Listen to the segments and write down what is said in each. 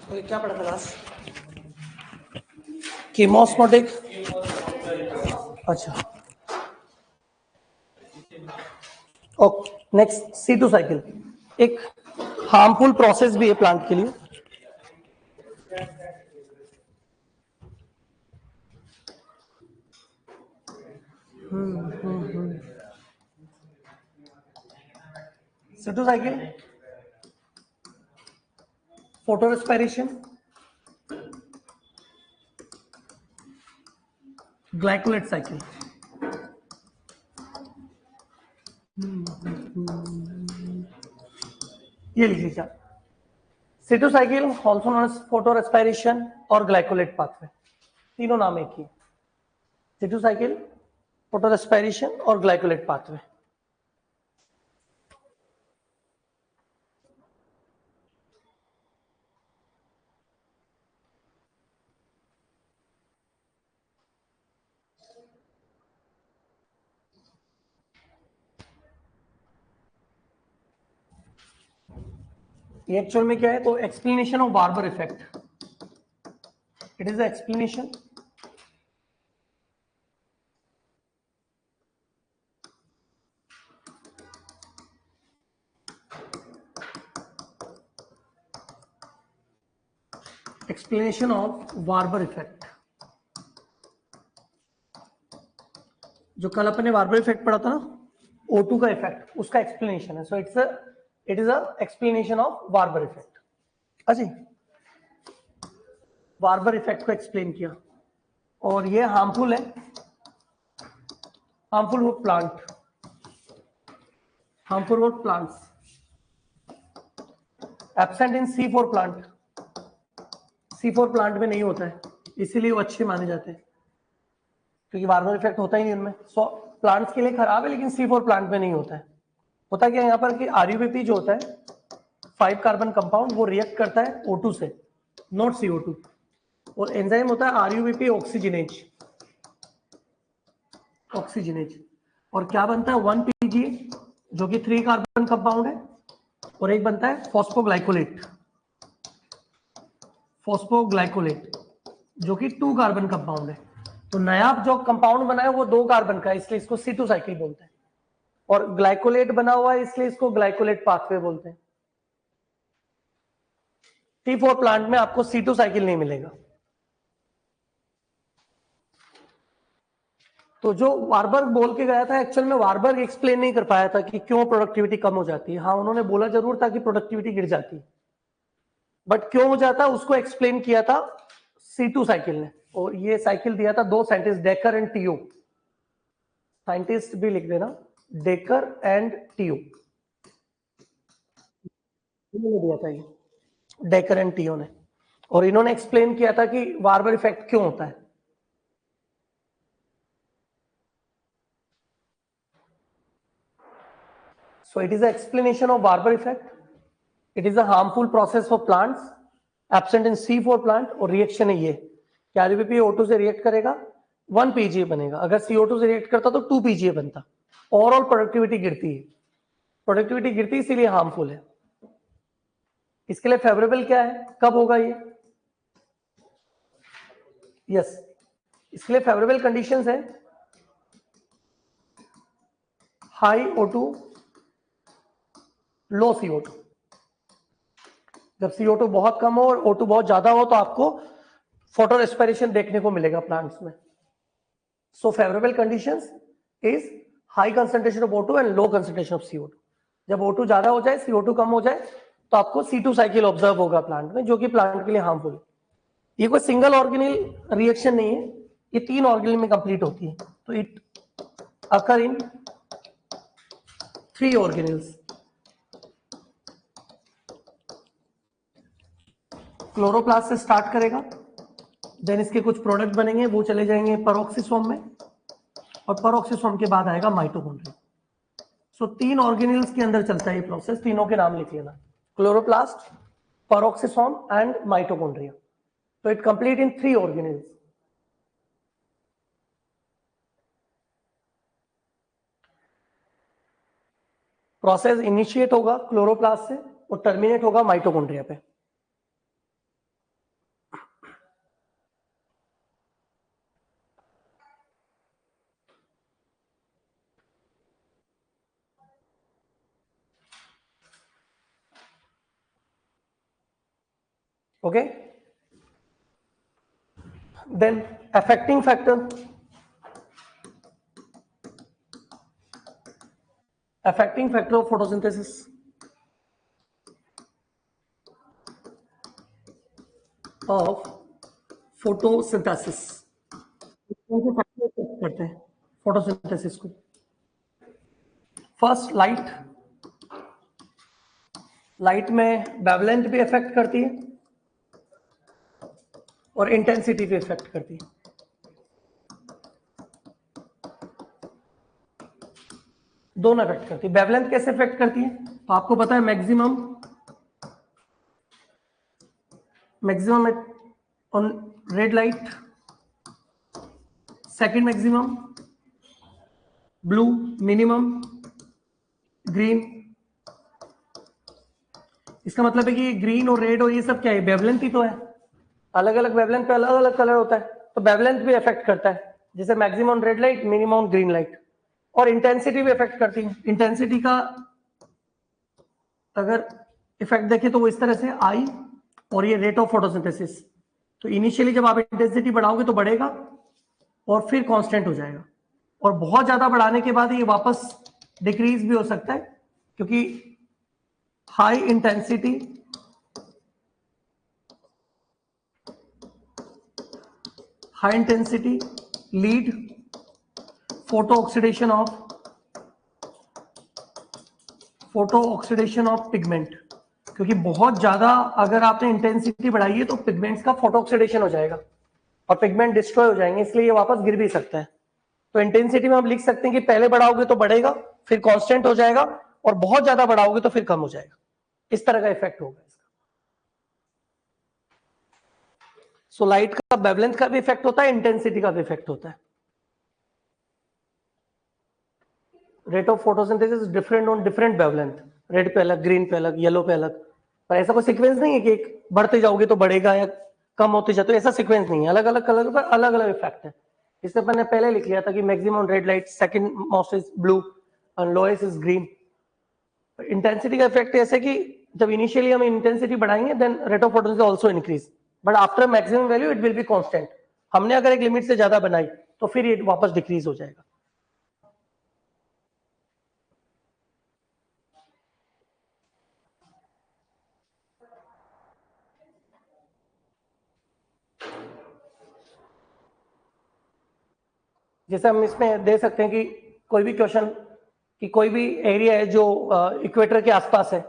तो क्या पढ़ा था लास्ट? कीमोस्मोटिक। अच्छा, ओके। नेक्स्ट C2 साइकिल एक हार्मफुल प्रोसेस भी है प्लांट के लिए। C2 cycle photorespiration, glycolate cycle. ये लिख लीजिए C2 cycle, also known as photorespiration और ग्लाइकोलेट पाथवे, तीनों नाम एक ही। C2 साइकिल, फोटो रेस्पिरेशन और ग्लाइकोलेट पाथवे। ये एक्चुअल में क्या है? तो explanation of barber effect, it is the explanation of barber effect. जो कल अपने बार्बर इफेक्ट पढ़ा था ना, O2 का इफेक्ट, उसका एक्सप्लेनेशन है। So it is a explanation of barber effect. अच्छा, बार्बर इफेक्ट को एक्सप्लेन किया। और ये हार्मफुल है, हार्मफुल वो प्लांट, हार्मफुल वो plants, absent in C4 plant. C4 plant में नहीं होता है, इसीलिए वो अच्छे माने जाते हैं, क्योंकि बार्बर इफेक्ट होता ही नहीं उनमें। सो प्लांट्स के लिए खराब है, लेकिन C4 प्लांट में नहीं होता है। होता क्या है यहाँ पर कि RUBP जो होता है 5 कार्बन कंपाउंड, वो रिएक्ट करता है O2 से, नॉट CO2। और एंजाइम होता है RUBP ऑक्सीजनेज, ऑक्सीजनेज। और क्या बनता है 1 PGA जो कि 3 कार्बन कंपाउंड है, और एक बनता है फॉस्फोग्लाइकोलेट, फॉस्फोग्लाइकोलेट जो कि 2 कार्बन कंपाउंड है। तो नया जो कंपाउंड बना है वो 2 कार्बन का है, इसलिए इसको C2 साइकिल बोलते हैं। और ग्लाइकोलेट बना हुआ है, इसलिए इसको ग्लाइकोलेट पाथवे बोलते हैं। T4 प्लांट में आपको C2 साइकिल नहीं मिलेगा। तो जो वारबर्ग बोल के गया था, एक्चुअल में वारबर्ग एक्सप्लेन नहीं कर पाया था कि क्यों प्रोडक्टिविटी कम हो जाती है। हाँ, उन्होंने बोला जरूर था कि प्रोडक्टिविटी गिर जाती है, बट क्यों हो जाता उसको एक्सप्लेन किया था C2 साइकिल ने। और ये साइकिल दिया था 2 scientist, Decker and Tio. Scientist भी लिख देना, डेकर एंड टीओ, इन्होंने दिया था ये, डेकर एंड टीओ ने। और इन्होंने एक्सप्लेन किया था कि वारबर इफेक्ट क्यों होता है। So it is an explanation of Barber effect. It is a harmful process for plants, absent in C4 plant। और रिएक्शन है ये कि RUBP O2 से रिएक्ट करेगा, 1 PGA बनेगा। अगर CO2 से रिएक्ट करता तो 2 PGA बनता। ओवरऑल प्रोडक्टिविटी गिरती है, प्रोडक्टिविटी गिरती इसीलिए हार्मफुल है। इसके लिए फेवरेबल क्या है, कब होगा ये? यस, इसके लिए फेवरेबल कंडीशंस है हाई O2, लो CO2। जब CO2 बहुत कम हो और O2 बहुत ज्यादा हो तो आपको फोटो रेस्पिरेशन देखने को मिलेगा प्लांट्स में। So favourable conditions is high concentration of O2 and low concentration of CO2। जब O2 ज्यादा हो जाए, CO2 कम हो जाए, तो आपको C2 साइकिल ऑब्जर्व होगा प्लांट में, जो कि प्लांट के लिए हार्मफुल है। ये कोई सिंगल ऑर्गेनिल रिएक्शन नहीं है, ये 3 ऑर्गेनिल में कंप्लीट होती है। तो it occur in 3 organelles. Chloroplast से स्टार्ट करेगा, देन इसके कुछ प्रोडक्ट बनेंगे, वो चले जाएंगे पेरोक्सिसोम में, और पेरोक्सिसोम के बाद आएगा माइटोकॉन्ड्रिया। सो 3 ऑर्गेनिल्स के अंदर चलता है ये प्रोसेस। तीनों के नाम लिख लेना, क्लोरोप्लास्ट, पेरोक्सिसोम एंड माइटोकॉन्ड्रिया। तो it complete in 3 organelles. Process initiate होगा क्लोरोप्लास्ट से और टर्मिनेट होगा माइटोकॉन्ड्रिया पे। Okay, then affecting factor, affecting factor of photosynthesis, of photosynthesis, कौन से फैक्टर affect करते हैं फोटोसिंथेसिस को? फर्स्ट लाइट, लाइट में वेवलेंथ भी अफेक्ट करती है और इंटेंसिटी भी अफेक्ट करती है। दोनों अफेक्ट करती है। वेवलेंथ कैसे अफेक्ट करती है? तो आपको पता है maximum on red light, second maximum blue, minimum green. इसका मतलब है कि ग्रीन और रेड और ये सब क्या है? वेवलेंथ ही तो है। अलग अलग वेवलेंथ पे अलग अलग कलर होता है, तो वेवलेंथ भी अफेक्ट करता है, जैसे maximum on red light, minimum on green light. और इंटेंसिटी भी अफेक्ट करती है। इंटेंसिटी का अगर इफेक्ट देखें तो वो इस तरह से आई, और ये रेट ऑफ फोटोसिंथेसिस। तो इनिशियली जब आप इंटेंसिटी बढ़ाओगे तो बढ़ेगा और फिर कांस्टेंट हो जाएगा, और बहुत ज्यादा बढ़ाने के बाद ये वापस डिक्रीज भी हो सकता है, क्योंकि high intensity lead photo oxidation of pigment. क्योंकि बहुत ज्यादा अगर आपने इंटेंसिटी बढ़ाई है तो पिगमेंट्स का फोटो ऑक्सीडेशन हो जाएगा और पिगमेंट डिस्ट्रॉय हो जाएंगे, इसलिए ये वापस गिर भी सकता है। तो इंटेंसिटी में हम लिख सकते हैं कि पहले बढ़ाओगे तो बढ़ेगा, फिर कांस्टेंट हो जाएगा, और बहुत ज्यादा बढ़ाओगे तो फिर कम हो जाएगा। इस तरह का इफेक्ट होगा इसका। सो लाइट का वेवलेंथ का भी इफेक्ट होता है, इंटेंसिटी का भी इफेक्ट होता है। Rate of photosynthesis different on different wavelength, red पे अलग, ग्रीन पे अलग, येलो पे अलग। पर ऐसा कोई सीक्वेंस नहीं है कि एक बढ़ते जाओगे तो बढ़ेगा या कम होते जाते, ऐसा सीक्वेंस नहीं है। अलग अलग कलर पर अलग अलग इफेक्ट है। इससे मैंने पहले लिख लिया था कि maximum red light, second most is blue और लोएस्ट इज ग्रीन। इंटेंसिटी का इफेक्ट ऐसे कि जब इनिशियली हम इंटेंसिटी बढ़ाएंगे then rate of photosynthesis also increase, but after maximum value it will be constant. हमने अगर एक लिमिट से ज्यादा बनाई तो फिर ये वापस डिक्रीज हो जाएगा। जैसे हम इसमें दे सकते हैं कि कोई भी क्वेश्चन कि कोई भी एरिया है जो इक्वेटर के आसपास है,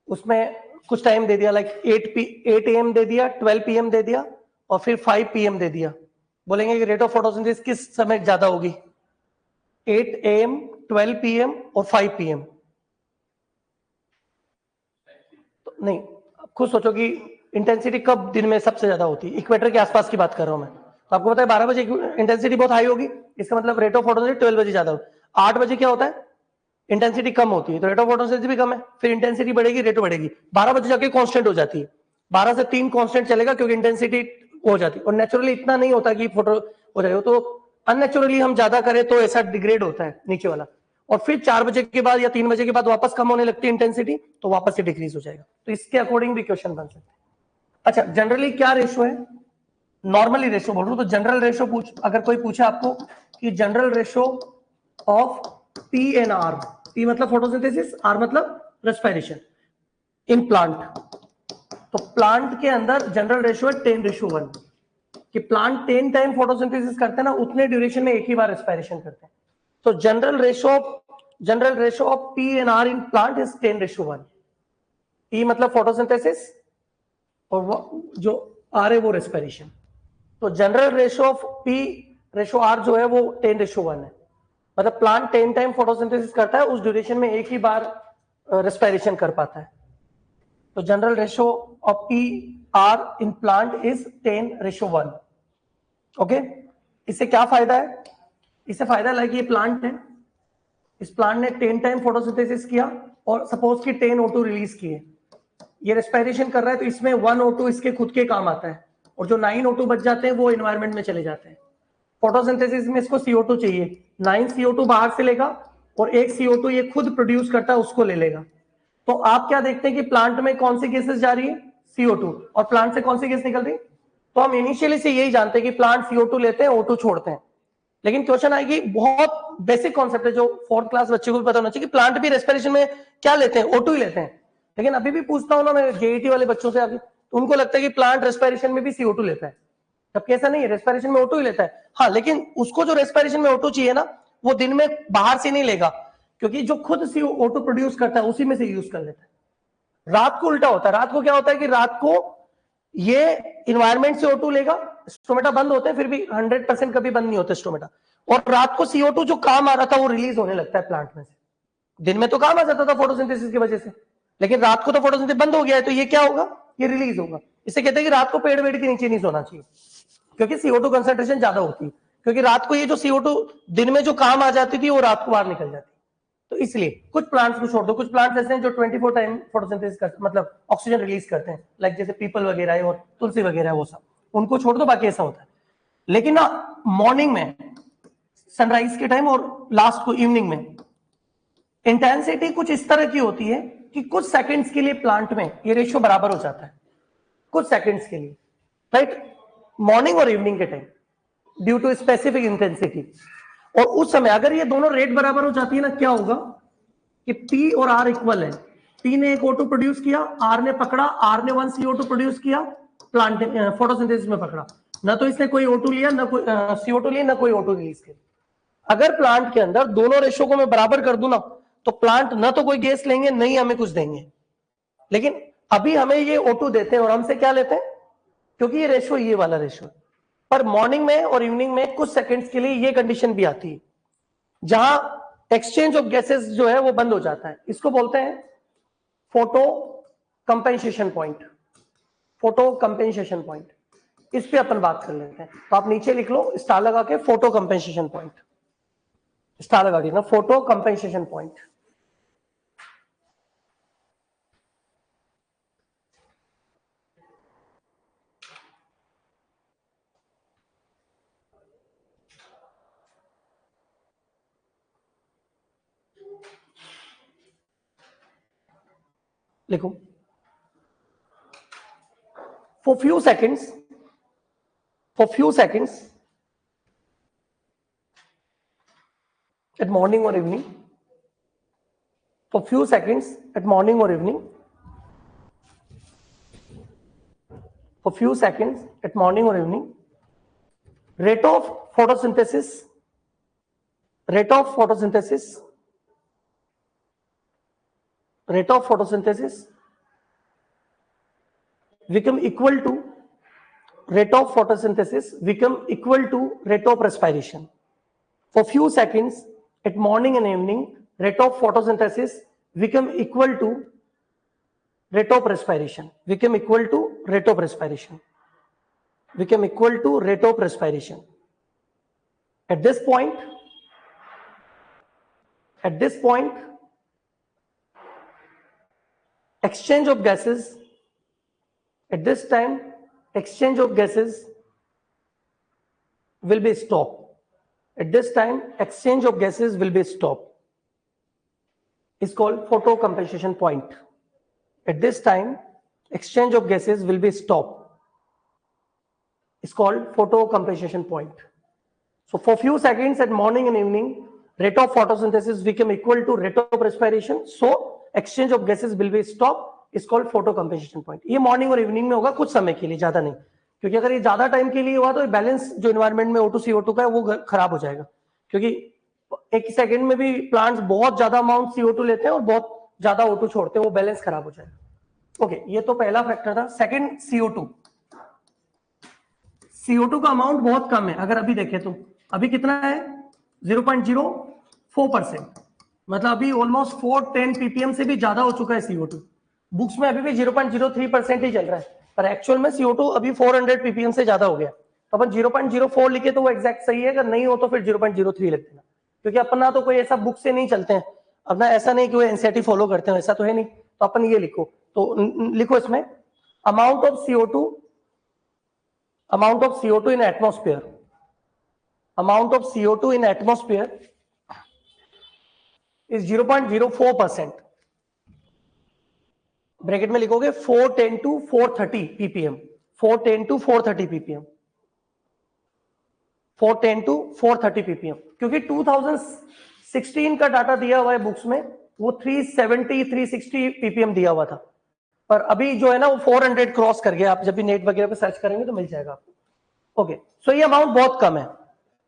उसमें कुछ टाइम दे दिया, लाइक 8 AM दे दिया, 12 PM दे दिया और फिर 5 PM दे दिया। बोलेंगे कि रेट ऑफ फोटोसिंथेसिस किस समय ज्यादा होगी? 8 AM, 12 PM और 5 PM। तो नहीं, खुद सोचो कि इंटेंसिटी कब दिन में सबसे ज्यादा होती है। इक्वेटर के आसपास की बात कर रहा हूं मैं। तो आपको पता है 12 बजे इंटेंसिटी बहुत हाई होगी, इसका मतलब रेट ऑफ फोटोसिंथेसिस 12 बजे ज्यादा होगी। 8 बजे क्या होता है? इंटेंसिटी कम होती है, तो रेट ऑफ फोटोसिंथेसिस भी कम है, फिर इंटेंसिटी बढ़ेगी, रेट बढ़ेगी। 12 बजे जाके कांस्टेंट हो जाती है। 12 से 3 कांस्टेंट चलेगा क्योंकि इंटेंसिटी हो जाती है। और नेचुरली इतना नहीं होता कि फोटो हो जाएगा, तो अननेचुरली हम ज्यादा करें तो ऐसा डिग्रेड होता है नीचे वाला, और फिर 4 बजे के बाद या 3 बजे के बाद वापस कम होने लगती है इंटेंसिटी, तो वापस से डिक्रीज हो जाएगा। तो इसके अकॉर्डिंग भी क्वेश्चन बन सकते हैं। अच्छा, जनरली क्या रेशो है? नॉर्मली रेशो बोल रहा हूं, तो जनरल रेशो अगर कोई पूछे आपको कि general ratio of P and R, P मतलब फोटोसिंथेसिस, आर मतलब रेस्पिरेशन इन प्लांट, तो प्लांट के अंदर जनरल रेशो है 10:1, कि प्लांट 10 टाइम फोटोसिंथेसिस करते हैं ना, उतने ड्यूरेशन में एक ही बार रेस्पिरेशन करते हैं। तो general ratio of P and R in plant is 10:1। P मतलब फोटोसिंथेसिस और जो आर है वो रेस्पिरेशन। तो general ratio of P ratio R जो है वो 10:1 है। मतलब प्लांट 10 टाइम फोटोसिंथेसिस करता है, उस ड्यूरेशन में एक ही बार रेस्पिरेशन कर पाता है। तो general ratio of P R in plant is 10:1। Okay, इससे क्या फायदा है? इससे फायदा लाइक ये प्लांट है, इस प्लांट ने 10 टाइम फोटोसिंथेसिस किया और सपोज कि 10 O2 रिलीज किए, ये रेस्पिरेशन कर रहा है, तो इसमें 1 O2 इसके खुद के काम आता है, और जो 9 O2 बच जाते हैं वो एनवायरमेंट में चले जाते हैं। फोटोसिंथेसिस में इसको CO2 चाहिए, 9 CO2 बाहर से लेगा और 1 CO2 ये खुद प्रोड्यूस करता है, उसको ले लेगा। तो आप क्या देखते हैं कि प्लांट में कौन सी गैसेस जा रही है? CO2 और प्लांट से कौन सी गैस निकल रही? तो हम इनिशियली से यही जानते हैं कि प्लांट CO2 लेते हैं, O2 छोड़ते हैं। लेकिन क्वेश्चन आएगी, बहुत बेसिक कॉन्सेप्ट है जो 4th क्लास बच्चे को भी पता होना चाहिए कि प्लांट भी रेस्पिरेशन में क्या लेते हैं? O2 ही लेते हैं। लेकिन अभी भी पूछता हूं ना मैं जेईटी वाले बच्चों से, अभी तो उनको लगता है कि प्लांट रेस्पिरेशन में भी CO2 लेता है, जबकि ऐसा नहीं है, रेस्पिरेशन में O2 ही लेता है। हाँ, लेकिन उसको जो रेस्पिरेशन में O2 चाहिए ना, वो दिन में बाहर से नहीं लेगा, क्योंकि जो खुद CO2 प्रोड्यूस करता है उसी में से यूज कर लेता है। रात को उल्टा होता है, रात को क्या होता है कि रात को ये इन्वायरमेंट से O2 लेगा, स्टोमेटा बंद होते हैं, फिर भी 100% कभी बंद नहीं होते स्टोमेटा, और रात को CO2 जो काम आ रहा था वो रिलीज होने लगता है प्लांट में से। दिन में तो काम आ जाता था फोटोसिंथेसिस की वजह से, लेकिन रात को तो फोटोसिंथेसिस बंद हो गया है, तो ये क्या होगा? ये रिलीज होगा। इसे कहते हैं कि रात को पेड़ वेड़ के नीचे नहीं सोना चाहिए, क्योंकि CO2 कंसंट्रेशन ज्यादा होती है, क्योंकि रात को ये जो CO2 दिन में जो काम आ जाती थी वो रात को बाहर निकल जाती। तो इसलिए कुछ प्लांट्स को छोड़ दो, कुछ प्लांट्स ऐसे हैं जो 24 टाइम फोटोसिंथेसिस करते, मतलब ऑक्सीजन रिलीज करते हैं, लाइक जैसे पीपल वगैरह है और तुलसी वगैरह है, वो सब उनको छोड़ दो, बाकी ऐसा होता है। लेकिन ना मॉर्निंग में, सनराइज के टाइम और लास्ट को इवनिंग में, इंटेंसिटी कुछ इस तरह की होती है कि कुछ सेकंड्स के लिए प्लांट में ये रेशियो बराबर हो जाता है, कुछ सेकंड्स के लिए, राइट? मॉर्निंग और इवनिंग के time, due to specific intensity. और उस समय अगर ये दोनों रेट बराबर हो जाती है ना, क्या होगा कि P और R इक्वल है। P ने एक O2 प्रोड्यूस किया, R ने पकड़ा, R ने 1 CO2 प्रोड्यूस किया, प्लांट ने फोटोसिंथेसिस में पकड़ा, ना तो इसने कोई O2 लिया, ना कोई CO2 लिया, ना कोई O2 रिलीज किया। अगर प्लांट के अंदर दोनों रेशो को मैं बराबर कर दूं ना, तो प्लांट ना तो कोई गैस लेंगे, नहीं हमें कुछ देंगे। लेकिन अभी हमें ये O2 देते हैं और हमसे क्या लेते हैं? क्योंकि ये रेशो ये वाला रेशो। पर मॉर्निंग में और इवनिंग में कुछ सेकंड्स के लिए ये कंडीशन भी आती है जहां एक्सचेंज ऑफ गैसेस जो है वो बंद हो जाता है। इसको बोलते हैं photo compensation point. Photo compensation point, इस पे अपन बात कर लेते हैं। तो आप नीचे लिख लो स्टार लगा के, फोटो कंपेंसेशन पॉइंट, स्टार लगा देना, फोटो कंपेंसेशन पॉइंट। लिखो, for few seconds at morning or evening, for few seconds at morning or evening, for few seconds at morning or evening, rate of photosynthesis become equal to rate of respiration. For few seconds at morning and evening, rate of photosynthesis become equal to rate of respiration. At this point, exchange of gases, at this time, exchange of gases will be stopped. At this time, exchange of gases will be stopped. It's called photocompensation point. At this time, exchange of gases will be stopped. It's called photocompensation point. So for few seconds at morning and evening, rate of photosynthesis become equal to rate of respiration. So exchange of gases will be stopped. It's called photocompensation point. ये morning और evening में होगा, कुछ समय के लिए, ज्यादा नहीं, क्योंकि अगर ये ज्यादा टाइम के लिए हुआ तो बैलेंस जो एनवायरनमेंट में O2 CO2 का है वो खराब हो जाएगा, क्योंकि एक सेकंड में भी प्लांट्स बहुत ज्यादा अमाउंट CO2 लेते हैं और बहुत ज्यादा O2 छोड़ते हैं, वो बैलेंस खराब हो जाएगा। ओके, ये तो पहला फैक्टर था। सेकंड, CO2 का अमाउंट बहुत कम है। अगर अभी देखें तो अभी कितना है? 0.04%, मतलब अभी ऑलमोस्ट 410 ppm से भी ज्यादा हो चुका है CO2। बुक्स में अभी भी 0.03% ही चल रहा है, पर एक्चुअल में CO2 अभी 400 ppm से ज्यादा हो गया। तो अपन 0.04 लिखे तो वो एग्जैक्ट सही है, अगर नहीं हो तो फिर 0.03 लिख देना, क्योंकि अपना तो कोई ऐसा बुक से नहीं चलते हैं, अपना ऐसा नहीं कि वो एनसीईआरटी फॉलो करते हैं, ऐसा तो है नहीं। तो अपन ये लिखो, तो लिखो इसमें amount of CO2 in atmosphere, amount of CO2 in atmosphere is 0.04%. Bracket में लिखोगे 410 to 430 ppm, 410 to 430 ppm, 410 to 430 ppm, क्योंकि 2016 का डाटा दिया हुआ है बुक्स में, वो 370 360 ppm दिया हुआ था, पर अभी जो है ना वो 400 क्रॉस कर गया। आप जब भी नेट वगैरह पे सर्च करेंगे तो मिल जाएगा आपको। ओके, सो ये अमाउंट बहुत कम है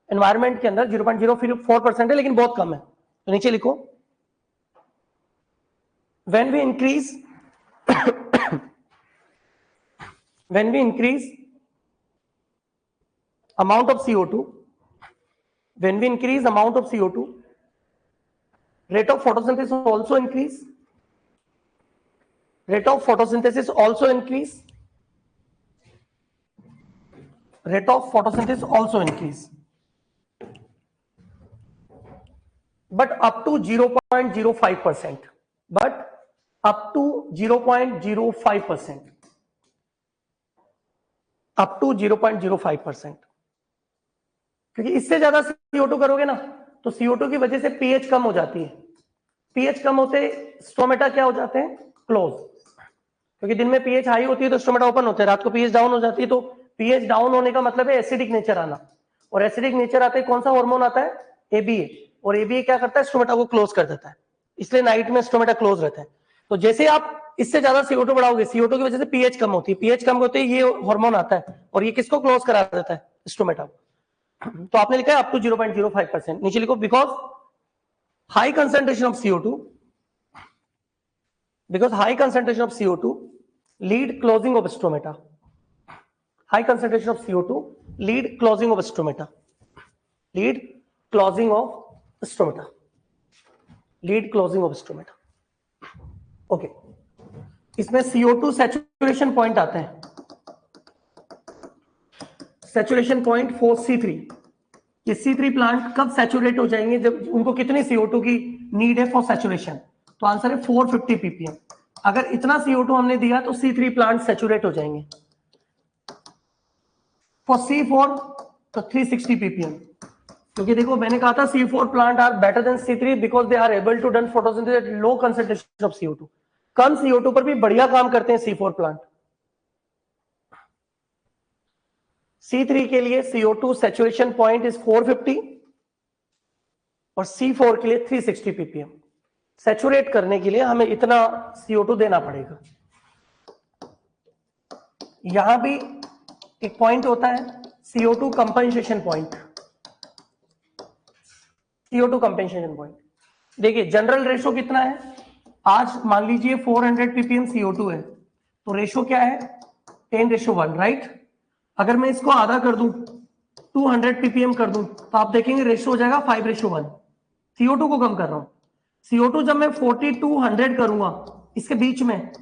एनवायरमेंट के अंदर, 0.04% है, लेकिन बहुत कम है। तो नीचे लिखो, when we increase when we increase amount of CO2, when we increase amount of CO2, rate of photosynthesis also increase, rate of photosynthesis also increase, rate of photosynthesis also increase, but up to 0.05%, but up to 0.05%, up to 0.05%, क्योंकि इससे ज्यादा CO2 करोगे ना तो CO2 की वजह से pH कम हो जाती है, pH कम होते स्टोमेटा क्या हो जाते हैं, क्लोज, क्योंकि दिन में pH हाई होती है तो स्टोमेटा ओपन होते हैं, रात को pH डाउन हो जाती है, तो pH डाउन होने का मतलब है एसिडिक नेचर आना, और एसिडिक नेचर आते कौन सा हार्मोन आता है, ABA, और ABA क्या करता है, स्टोमेटा को क्लोज कर देता है, इसलिए नाइट में स्टोमेटा क्लोज रहता है। तो जैसे आप इससे ज्यादा CO2 बढ़ाओगे, CO2 की वजह से pH कम होती है, pH कम होते ही ये हार्मोन आता है और ये किसको क्लोज करा देता है, स्टोमेटा को। तो आपने लिखा है अप टू 0.05%, नीचे लिखो because high concentration of CO2, because high concentration of CO2 lead closing of stomata, high concentration of CO2 lead closing of stomata, lead closing of stomata, lead closing of stomata। Okay, इसमें CO2 saturation point आते हैं, saturation point for C3, ये C3 plant कब saturate हो जाएंगे, जब उनको कितनी CO2 की नीड है फॉर सैचुरेशन, तो आंसर है 450 ppm। अगर इतना CO2 हमने दिया तो C3 प्लांट सैचुरेट हो जाएंगे। फॉर C4 तो 360 ppm, क्योंकि देखो मैंने कहा था C4 plant are better than C3 because they are able to done photosynthesis at low concentration of CO2, कम CO2 पर भी बढ़िया काम करते हैं C4 प्लांट। C3 के लिए CO2 सैचुरेशन पॉइंट इज 450 और C4 के लिए 360 ppm। सैचुरेट करने के लिए हमें इतना CO2 देना पड़ेगा। यहां भी एक पॉइंट होता है CO2 compensation point, CO2 compensation point. देखिए जनरल रेशो कितना है, आज मान लीजिए 400 ppm CO2 है, तो रेशो क्या है 10:1, राइट। अगर मैं इसको आधा कर दूं 200 ppm कर दूं तो आप देखेंगे रेशो हो जाएगा 5:1। CO2 को कम कर रहा हूं, CO2 जब मैं 40:100 करूंगा इसके बीच में,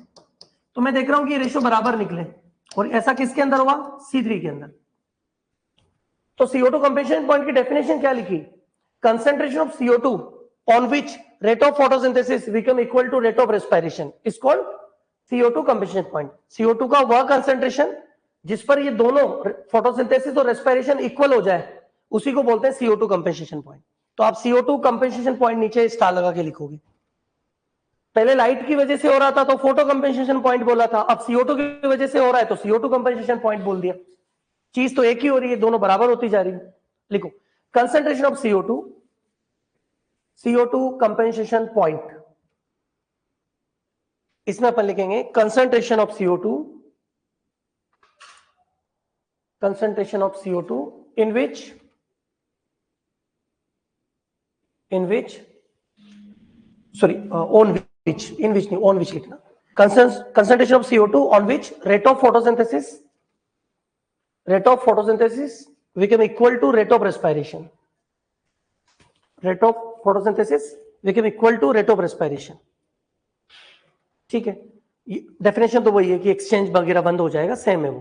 तो मैं देख रहा हूं कि ये रेशो बराबर निकले, और ऐसा किसके अंदर हुआ, C3 के अंदर। तो CO2 कंपनसेशन पॉइंट की डेफिनेशन क्या लिखी, concentration of CO2 on which rate of photosynthesis become equal to rate of respiration is called CO2 compensation point। CO2 का वह कंसेंट्रेशन जिस पर ये दोनों फोटोसिंथेसिस और रेस्पिरेशन इक्वल हो जाए उसी को बोलते हैं CO2 कंपेंसेशन पॉइंट। तो आप CO2 कंपेंसेशन पॉइंट नीचे स्टार लगा के लिखोगे। पहले लाइट की वजह से हो रहा था तो फोटो कंपेंसेशन पॉइंट बोला था, अब CO2 की वजह से हो रहा है तो CO2 कंपेंसेशन पॉइंट बोल दिया। चीज तो एक ही हो रही है, दोनों बराबर होती जा रही है। लिखो concentration of CO2 compensation point, इसमें अपन लिखेंगे concentration of CO2 in which लिखना, concentration of CO2 on which rate of photosynthesis become equal to rate of respiration, rate of photosynthesis become equal to rate of respiration। ठीक है, definition तो वही है कि exchange वगैरह बंद हो जाएगा, सेम है वो,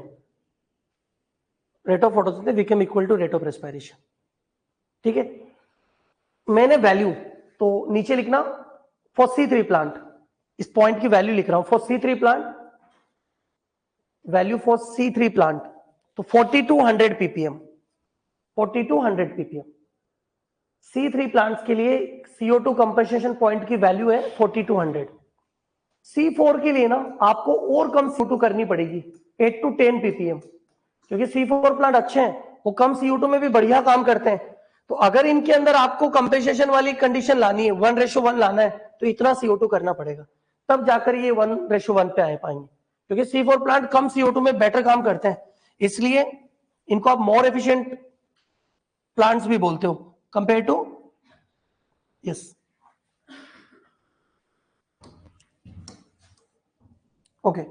rate of photosynthesis become equal to rate of respiration. ठीक है, मैंने वैल्यू तो नीचे लिखना फॉर C3 प्लांट, इस पॉइंट की वैल्यू लिख रहा हूं for C3 plant, value for C3 plant तो 4200 ppm, 4200 ppm। C3 प्लांट्स के लिए CO2 कंपनसेशन पॉइंट की वैल्यू है 4200। C4 के लिए ना आपको और कम CO2 करनी पड़ेगी, 8 to 10 ppm, क्योंकि C4 प्लांट अच्छे हैं, वो कम CO2 में भी बढ़िया काम करते हैं। तो अगर इनके अंदर आपको कंपेंसेशन वाली कंडीशन लानी है, 1:1 लाना है, तो इतना CO2 करना पड़ेगा, तब जाकर ये 1:1 पे आ पाएंगे, क्योंकि C4 प्लांट कम CO2 में बेटर काम करते हैं, इसलिए इनको आप मोर एफिशिएंट प्लांट्स भी बोलते हो कंपेयर टू। यस, ओके,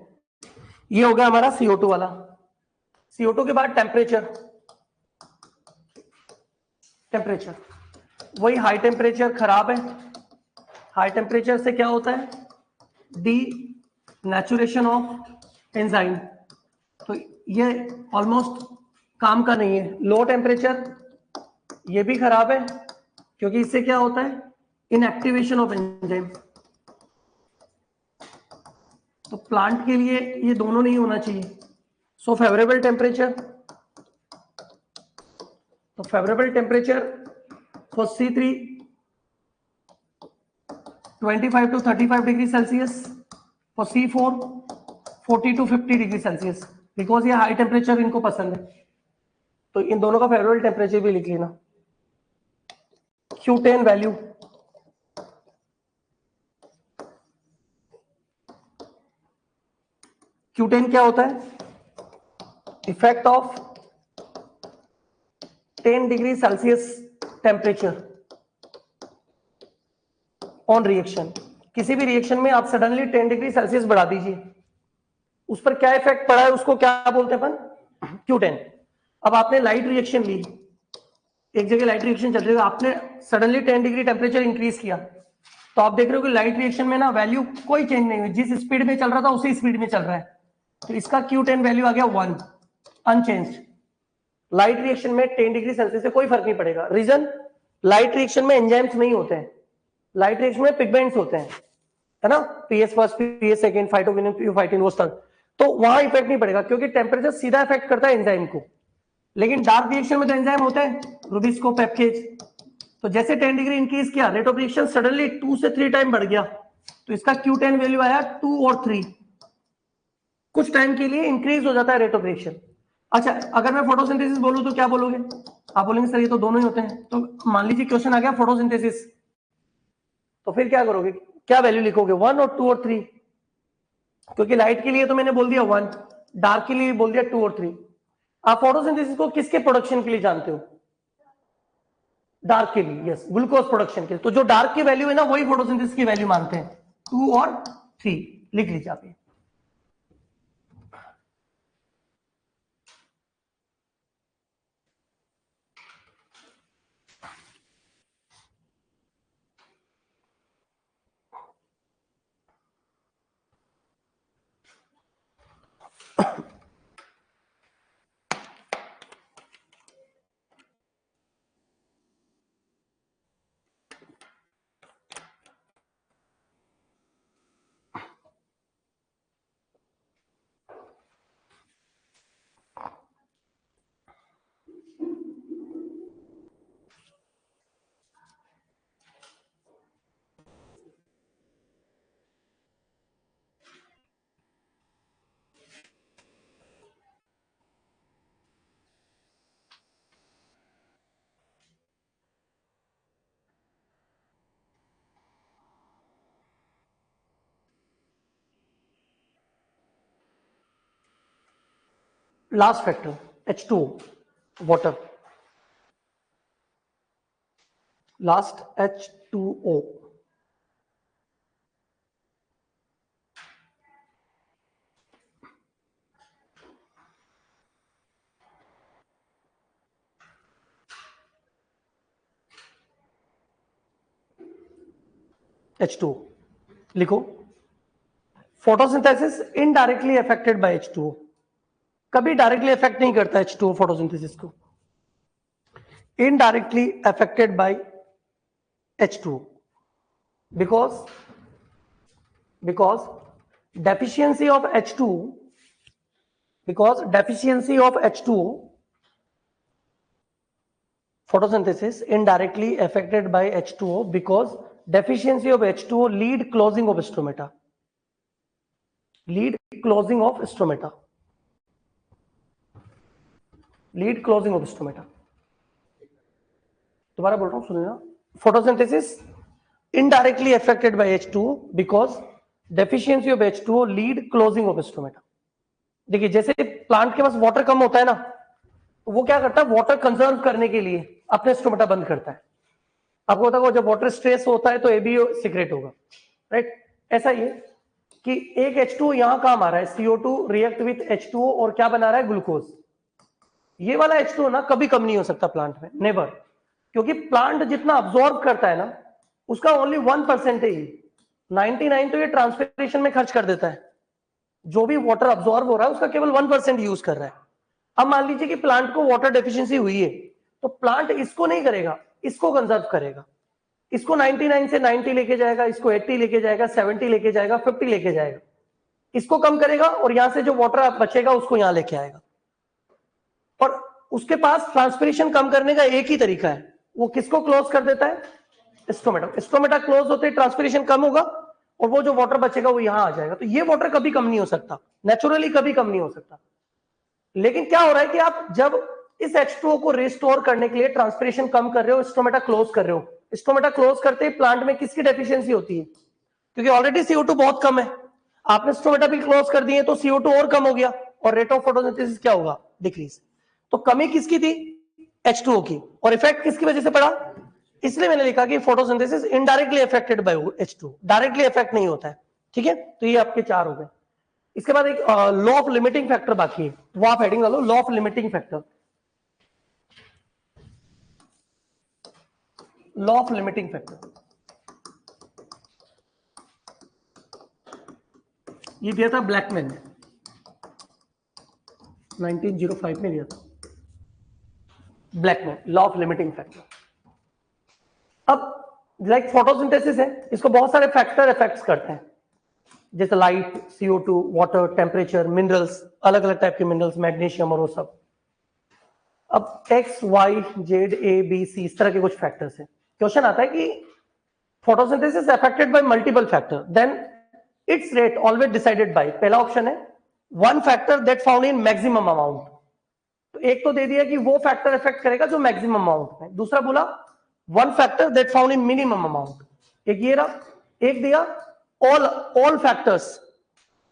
ये हो गया हमारा CO2 वाला। CO2 के बाद टेम्परेचर, वही हाई टेम्परेचर खराब है। हाई टेम्परेचर से क्या होता है, डी नेचुरेशन ऑफ एंजाइम, तो ये ऑलमोस्ट काम का नहीं है। लो टेम्परेचर, ये भी खराब है, क्योंकि इससे क्या होता है, इनएक्टिवेशन ऑफ एंजाइम। तो प्लांट के लिए ये दोनों नहीं होना चाहिए। सो फेवरेबल टेम्परेचर, तो favourable temperature for C3 25 to 35 degree Celsius, for C4 40 to 50 degree Celsius, because ये हाई टेम्परेचर इनको पसंद है। तो इन दोनों का फेवरेबल टेम्परेचर भी लिख लेना। Q10 वैल्यू, Q10 क्या होता है, effect of 10 degree Celsius temperature on reaction. किसी भी रिएक्शन में आप सडनली 10 डिग्री सेल्सियस बढ़ा दीजिए, उस पर क्या इफेक्ट पड़ा है, उसको क्या बोलते हैं अपन, Q10। अब आपने लाइट रिएक्शन ली, एक जगह लाइट रिएक्शन चल रही है, आपने सडनली 10 डिग्री टेम्परेचर इंक्रीज किया, तो आप देख रहे हो कि लाइट रिएक्शन में ना वैल्यू कोई चेंज नहीं हुई, जिस स्पीड में चल रहा था उसी स्पीड में चल रहा है, तो इसका Q10 वैल्यू आ गया 1, अनचेंज्ड। लाइट रिएक्शन में 10 डिग्री सेल्सियस से कोई फर्क नहीं पड़ेगा। रीजन, लाइट रिएक्शन में एंजाइम्स नहीं होते हैं, लाइट रिएक्शन में पिगमेंट्स होते हैं, है ना, PS फर्स्ट, PS सेकंड, फाइटोकिनिन, प्यूफाइटिन, वो सब, तो वहां इफेक्ट नहीं पड़ेगा, क्योंकि टेम्परेचर सीधा इफेक्ट करता है एंजाइम को। लेकिन डार्क रिएक्शन में तो एंजाइम होते हैं, रुबिस्को, पेप्केज, तो जैसे 10 डिग्री इंक्रीज किया, रेट ऑफ रिएक्शन सडनली 2 से 3 टाइम बढ़ गया, तो इसका Q10 वैल्यू आया 2 और 3, कुछ टाइम के लिए इंक्रीज हो जाता है रेट ऑफ रिएक्शन। अच्छा, अगर मैं फोटोसिंथेसिस बोलूं तो क्या बोलोगे, आप बोलेंगे सर ये तो दोनों ही होते हैं। तो मान लीजिए क्वेश्चन आ गया फोटोसिंथेसिस, तो फिर क्या करोगे, क्या वैल्यू लिखोगे, 1 और 2 और 3, क्योंकि लाइट के लिए तो मैंने बोल दिया 1, डार्क के लिए बोल दिया 2 और 3। आप फोटोसिंथेसिस को किसके प्रोडक्शन के लिए जानते हो, डार्क के लिए, यस, ग्लूकोज प्रोडक्शन के लिए। तो जो डार्क की वैल्यू है ना, वही फोटोसिंथेसिस की वैल्यू मानते हैं, 2 और 3 लिख लीजिए आप। Last factor H2O, water, last H2O, H2O लिखो। Photosynthesis indirectly affected by H2O, कभी डायरेक्टली अफेक्ट नहीं करता H2O फोटोसिंथेसिस को, indirectly affected by H2O, because deficiency of H2O, photosynthesis indirectly affected by H2O, because deficiency of H2O lead closing of stomata, lead closing of stomata, lead closing of stomata. दोबारा बोल रहा हूं, सुनिए। Photosynthesis indirectly affected by H2O because deficiency of H2O lead closing of stomata। देखिए जैसे plant के पास water कम होता है ना, तो वो क्या करता है, वाटर कंजर्व करने के लिए अपने स्टोमेटा बंद करता है। आपको पता होगा जब वाटर स्ट्रेस होता है तो एबीओ सीक्रेट होगा, राइट। ऐसा ही है कि एक H2O यहां काम आ रहा है, CO2 रिएक्ट विथ H2O और क्या बना रहा है, ग्लूकोज। ये वाला H2O ना कभी कम नहीं हो सकता प्लांट में, नेवर, क्योंकि प्लांट जितना अब्सॉर्ब करता है ना उसका ओनली 1% है, 99 तो ये ट्रांसपिरेशन में खर्च कर देता है। जो भी वाटर अब्सॉर्ब हो रहा है उसका केवल 1% यूज कर रहा है। अब मान लीजिए कि प्लांट को वाटर डेफिशिएंसी हुई है, तो प्लांट इसको नहीं करेगा, इसको कंजर्व करेगा। इसको 99 से 90 लेके जाएगा, इसको 80 लेके जाएगा, 70 लेके जाएगा, 50 लेके जाएगा, इसको कम करेगा और यहां से जो वाटर बचेगा उसको यहां लेके आएगा। और उसके पास ट्रांसपिरेशन कम करने का एक ही तरीका है, वो किसको क्लोज कर देता है, स्टोमेटा। स्टोमेटा क्लोज होते ट्रांसपिरेशन कम होगा और वो जो वाटर बचेगा वो यहां आ जाएगा। तो ये वाटर कभी कम नहीं हो सकता, नेचुरली कभी कम नहीं हो सकता। लेकिन क्या हो रहा है कि आप जब इस H2O को रिस्टोर करने के लिए ट्रांसपिरेशन कम कर रहे हो, स्टोमेटा क्लोज कर रहे हो, स्टोमेटा क्लोज करते ही प्लांट में किसकी डेफिशिएंसी होती है, क्योंकि ऑलरेडी CO2 बहुत कम है, आपने स्टोमेटा भी क्लोज कर दिए तो CO2 और कम हो गया और रेट ऑफ फोटोसिंथेसिस क्या होगा, डिक्रीज। तो कमी किसकी थी, H2O की, और इफेक्ट किसकी वजह से पड़ा, इसलिए मैंने लिखा कि photosynthesis indirectly affected by H2O, directly affect नहीं होता है। ठीक है, तो ये आपके 4 हो गए। इसके बाद एक लॉ ऑफ लिमिटिंग फैक्टर बाकी है, वो आप हेडिंग डालो, law of limiting factor. Law of limiting factor ये दिया था ब्लैकमैन ने, 1905 में दिया था Blackman, law of limiting factor. अब लाइक फोटोसिंथेसिस है, इसको बहुत सारे फैक्टर इफेक्ट्स करते हैं, जैसे light, CO2, water, temperature, minerals, अलग अलग टाइप के मिनरल्स, मैग्नीशियम और वो सब। अब X, Y, Z, A, B, C इस तरह के कुछ फैक्टर्स हैं। क्वेश्चन आता है कि photosynthesis affected by multiple factor, then its rate always decided by, पहला ऑप्शन है one factor that found in maximum amount. तो एक तो दे दिया कि वो फैक्टर इफेक्ट करेगा जो मैक्सिमम अमाउंट में, दूसरा बोला one factor that found in minimum amount, एक ये रहा, एक दिया ऑल फैक्टर्स,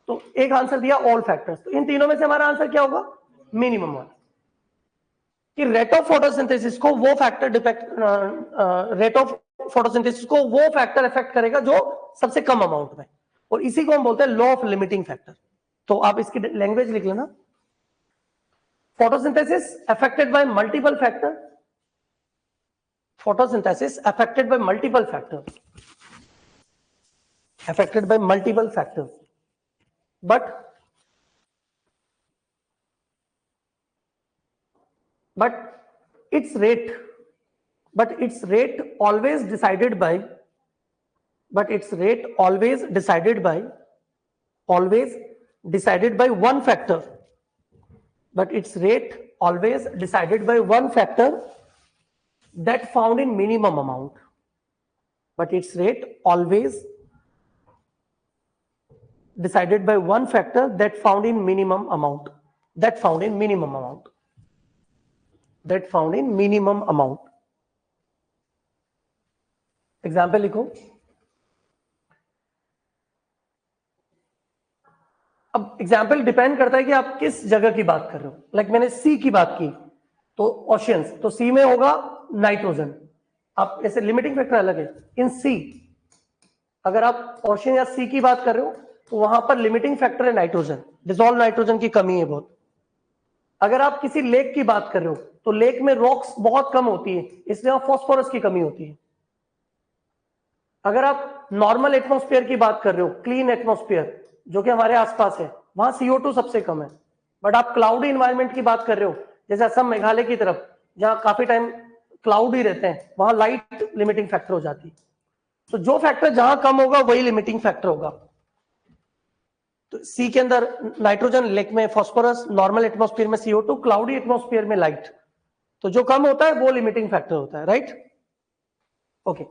तो एक आंसर दिया ऑल फैक्टर्स। तो इन तीनों में से हमारा आंसर क्या होगा, मिनिमम वाला, कि रेट ऑफ फोटोसिंथेसिस को वो फैक्टर रेट ऑफ फोटोसिंथेसिस को वो फैक्टर इफेक्ट करेगा जो सबसे कम अमाउंट में, और इसी को हम बोलते हैं लॉ ऑफ लिमिटिंग फैक्टर। तो आप इसकी लैंग्वेज लिख लेना, photosynthesis affected by multiple factor, photosynthesis affected by multiple factors, affected by multiple factors, but its rate always decided by one factor, but its rate always decided by one factor that found in minimum amount, but its rate always decided by one factor that found in minimum amount, that found in minimum amount। Example लिखो। अब example depend करता है कि आप किस जगह की बात कर रहे हो। लाइक मैंने सी की बात की तो ओशियंस, तो सी में होगा नाइट्रोजन। आप ऐसे लिमिटिंग फैक्टर अलग है। इन सी अगर आप ओशियन या सी की बात कर रहे हो तो वहां पर लिमिटिंग फैक्टर है नाइट्रोजन, डिसॉल्व नाइट्रोजन की कमी है बहुत। अगर आप किसी लेक की बात कर रहे हो तो लेक में रॉक्स बहुत कम होती है, इसलिए वहां फॉस्फोरस की कमी होती है। अगर आप नॉर्मल एटमॉस्फेयर की बात कर रहे हो, क्लीन एटमॉस्फेयर जो कि हमारे आसपास है, वहां CO2 सबसे कम है। बट आप क्लाउडी इन्वायरमेंट की बात कर रहे हो, जैसे असम मेघालय की तरफ जहां काफी टाइम क्लाउड ही रहते हैं, वहां लाइट लिमिटिंग फैक्टर हो जाती है। तो जो फैक्टर जहां कम होगा वही लिमिटिंग फैक्टर होगा। तो सी के अंदर नाइट्रोजन, लेक में फॉस्फोरस, नॉर्मल एटमॉस्फेयर में CO2, क्लाउडी एटमॉस्फेयर में लाइट। तो जो कम होता है वो लिमिटिंग फैक्टर होता है, राइट? ओके।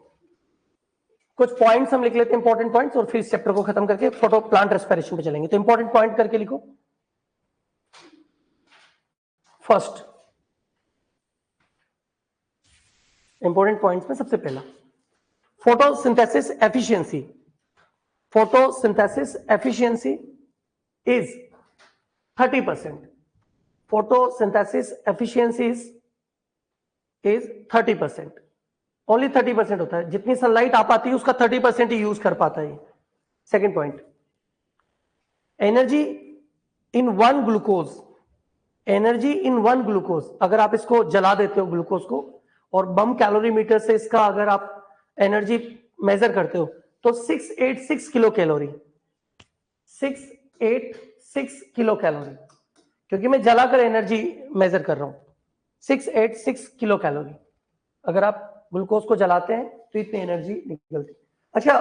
कुछ पॉइंट्स हम लिख लेते हैं, इंपॉर्टेंट पॉइंट्स, और फिर इस चैप्टर को खत्म करके फोटो प्लांट रेस्पिरेशन पे चलेंगे। तो इंपॉर्टेंट पॉइंट करके लिखो। फर्स्ट इंपॉर्टेंट पॉइंट्स में सबसे पहला photosynthesis efficiency. Photosynthesis efficiency is 30%। Photosynthesis efficiency is 30%। Only 30% होता है। जितनी सनलाइट आ पाती है उसका 30% ही यूज कर पाता है। Second point, energy in one glucose. Energy in one glucose, अगर आप इसको जला देते हो ग्लूकोज को, और बम कैलोरीमीटर से इसका अगर आप एनर्जी मेजर करते हो तो 686 किलो कैलोरी। 686 किलो कैलोरी, क्योंकि मैं जलाकर एनर्जी मेजर कर रहा हूं। 686 किलो कैलोरी अगर आप ग्लूकोज को जलाते हैं तो इतनी एनर्जी निकलती। अच्छा,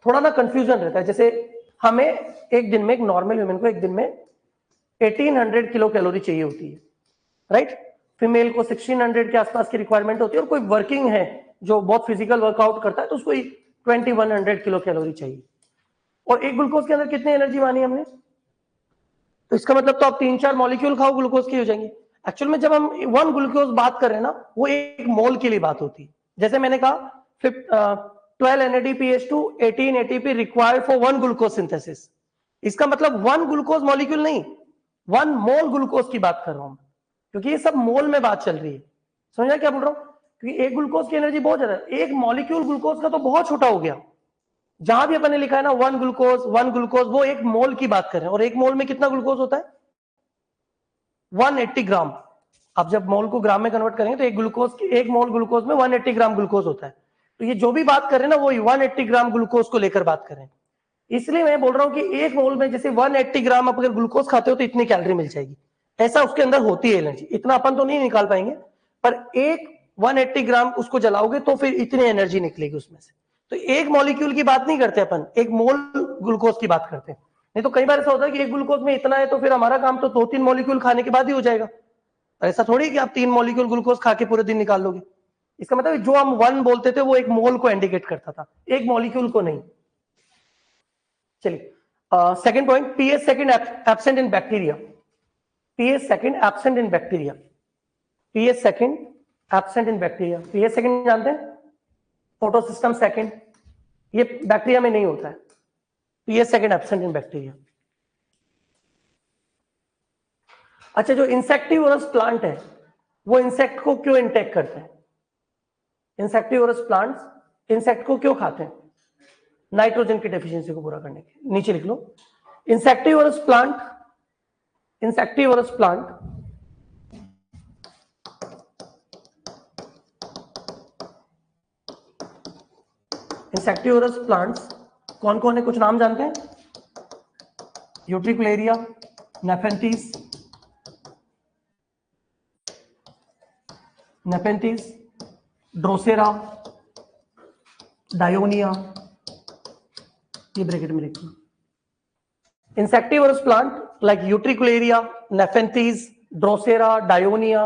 थोड़ा ना कंफ्यूजन रहता है। जैसे हमें एक दिन में, एक नॉर्मल ह्यूमन को एक दिन में 1800 किलो कैलोरी चाहिए होती है, राइट। फीमेल को 1600 के आसपास की रिक्वायरमेंट होती है, और कोई वर्किंग है जो बहुत फिजिकल वर्कआउट करता है तो उसको 2100 किलो कैलोरी चाहिए। और एक ग्लूकोज के अंदर कितनी एनर्जी मानी हमने? तो इसका मतलब तो आप 3-4 मॉलिक्यूल खाओ ग्लूकोज के हो जाएंगे। एक्चुअल में जब हम वन ग्लूकोज बात कर रहे हैं ना, वो एक मोल के लिए बात होती है। जैसे मैंने कहा 12 NADPH2 18 ATP required for one glucose synthesis. इसका मतलब वन ग्लूकोज मॉलिक्यूल नहीं, वन मोल ग्लूकोज की बात कर रहा हूं, क्योंकि ये सब मोल में बात चल रही है। समझा क्या बोल रहा हूं? क्योंकि एक ग्लूकोज की एनर्जी बहुत ज्यादा है। एक मॉलिक्यूल ग्लूकोज का तो बहुत छोटा हो गया। जहां भी अपन ने लिखा है ना वन ग्लूकोज, वो एक मोल की बात कर रहे हैं। और एक मोल में कितना ग्लूकोज होता है? 180 ग्राम। आप जब मोल को ग्राम में कन्वर्ट करेंगे तो एक मोल ग्लूकोज में 180 ग्राम ग्लूकोज होता है। तो ये जो भी बात कर रहे हैं ना, वो 180 ग्राम ग्लूकोज को लेकर बात कर रहे हैं। इसलिए मैं बोल रहा हूं कि एक मोल में जैसे 180 ग्राम आप अगर ग्लूकोज खाते हो तो इतनी कैलोरी मिल जाएगी। ऐसा उसके अंदर होती है एनर्जी। इतना अपन तो नहीं निकाल पाएंगे, पर एक 180 ग्राम उसको जलाओगे तो फिर इतनी एनर्जी निकलेगी उसमें से। तो एक मॉलिक्यूल की बात नहीं करते अपन, एक मोल ग्लूकोज की बात करते हैं। नहीं तो कई बार ऐसा होता है कि एक ग्लूकोज में इतना है तो फिर हमारा काम तो 2-3 मॉलिक्यूल खाने के बाद ही हो जाएगा। ऐसा थोड़ी कि आप 3 मॉलिक्यूल ग्लूकोज खा के पूरे दिन निकाल लोगे। इसका मतलब जो हम वन बोलते थे वो एक मोल को इंडिकेट करता था, एक मॉलिक्यूल को नहीं। चलिए, second point, pH second absent in bacteria. pH second absent in bacteria. pH second absent in bacteria. pH second जानते हैं? फोटोसिस्टम सेकंड, ये बैक्टीरिया में नहीं होता है। pH second absent in bacteria. अच्छा, जो इंसेक्टिवोरस प्लांट है वो इंसेक्ट को क्यों इंटेक करते हैं? इंसेक्टिवोरस प्लांट्स इंसेक्ट को क्यों खाते हैं? नाइट्रोजन की डेफिशिएंसी को पूरा करने के। नीचे लिख लो, इंसेक्टिवोरस प्लांट इंसेक्टिवोरस प्लांट्स कौन कौन है? कुछ नाम जानते हैं? यूट्रिकुलेरिया, नेपेंथिस, ड्रोसेरा, डायोनिया, ये ब्रैकेट में लिखो। Insectivorous plant like utricularia, Nepenthes, Drosera, Dionaea.